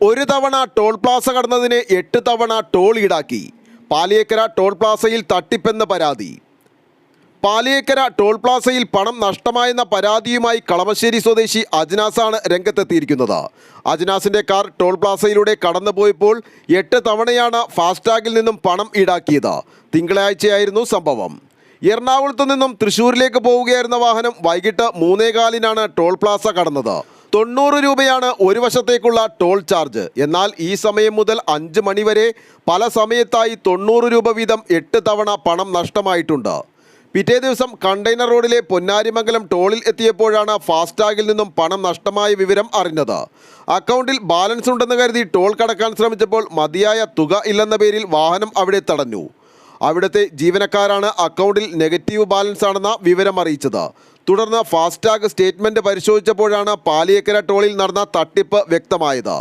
ഒരു തവണ toll Plaza കടന്നതിന് 8 തവണ ടോൾ ഈടാക്കി. പാലിയേക്കര ടോൾ പ്ലാസയിൽ തട്ടിപ്പെന്ന് പരാതി. പാലിയേക്കര ടോൾ പ്ലാസയിൽ പണം നഷ്ടമായെന്ന പരാതിയുമായി കളമശ്ശേരി സ്വദേശി അജ്നാസാണ് രംഗത്തെത്തിയിരിക്കുന്നത്. അജ്നാസിൻ്റെ കാർ ടോൾ പ്ലാസയിലൂടെ കടന്നുപോയപ്പോൾ 8 തവണയാണ് ഫാസ്ടാഗിൽ നിന്നും പണം ഈടാക്കിയത്. തിങ്കളാഴ്ചയായിരുന്നു സംഭവം. എറണാകുളത്തു നിന്നും തൃശ്ശൂരിലേക്ക് പോവുകയായിരുന്ന വാഹനം വൈകിട്ട് 3:15-നാണ് ടോൾ പ്ലാസ കടന്നത്. 90 രൂപയാണ് ഒരു വശത്തേക്കുള്ള ടോൾ ചാർജ്. എന്നാൽ ഈ സമയം മുതൽ 5 മണി വരെ പല സമയത്തായി 90 രൂപ വീതം 8 തവണ പണം നഷ്ടമായിട്ടുണ്ട്. പിറ്റേ ദിവസം കണ്ടെയ്നർ റോഡിലെ പൊന്നാരിമംഗലം ടോളിൽ എത്തിയപ്പോഴാണ് ഫാസ്ടാഗിൽ നിന്നും പണം നഷ്ടമായ വിവരം അറിഞ്ഞത്. അക്കൗണ്ടിൽ ബാലൻസ് ഉണ്ടെന്ന് കരുതി ടോൾ കടക്കാൻ ശ്രമിച്ചപ്പോൾ മതിയായ തുക ഇല്ലെന്ന പേരിൽ വാഹനം അവിടെ തടഞ്ഞു. അവിടുത്തെ ജീവനക്കാരാണ് അക്കൗണ്ടിൽ നെഗറ്റീവ് ബാലൻസ് ആണെന്ന വിവരം അറിയിച്ചത്. തുടർന്ന് ഫാസ്ടാഗ് സ്റ്റേറ്റ്മെൻറ്റ് പരിശോധിച്ചപ്പോഴാണ് പാലിയേക്കര ടോളിൽ നടന്ന തട്ടിപ്പ് വ്യക്തമായത്.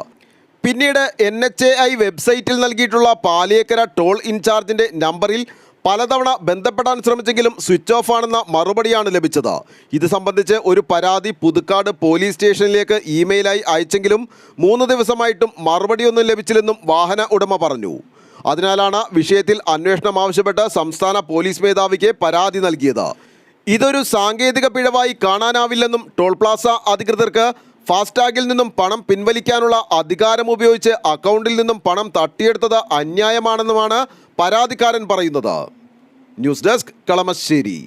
പിന്നീട് NHAI വെബ്സൈറ്റിൽ നൽകിയിട്ടുള്ള പാലിയേക്കര ടോൾ ഇൻചാർജിൻ്റെ നമ്പറിൽ പലതവണ ബന്ധപ്പെടാൻ ശ്രമിച്ചെങ്കിലും സ്വിച്ച് ഓഫ് ആണെന്ന മറുപടിയാണ് ലഭിച്ചത്. ഇത് സംബന്ധിച്ച് ഒരു പരാതി പുതുക്കാട് പോലീസ് സ്റ്റേഷനിലേക്ക് ഇമെയിലായി അയച്ചെങ്കിലും 3 ദിവസമായിട്ടും മറുപടിയൊന്നും ലഭിച്ചില്ലെന്നും വാഹന ഉടമ പറഞ്ഞു. അതിനാലാണ് വിഷയത്തിൽ അന്വേഷണം ആവശ്യപ്പെട്ട് സംസ്ഥാന പോലീസ് മേധാവിക്ക് പരാതി നൽകിയത്. ഇതൊരു സാങ്കേതിക പിഴവായി കാണാനാവില്ലെന്നും ടോൾ പ്ലാസ അധികൃതർക്ക് ഫാസ്ടാഗിൽ നിന്നും പണം പിൻവലിക്കാനുള്ള അധികാരം ഉപയോഗിച്ച് അക്കൗണ്ടിൽ നിന്നും പണം തട്ടിയെടുത്തത് അന്യായമാണെന്നുമാണ് പരാതിക്കാരൻ പറയുന്നത്. News desk Kalamassery.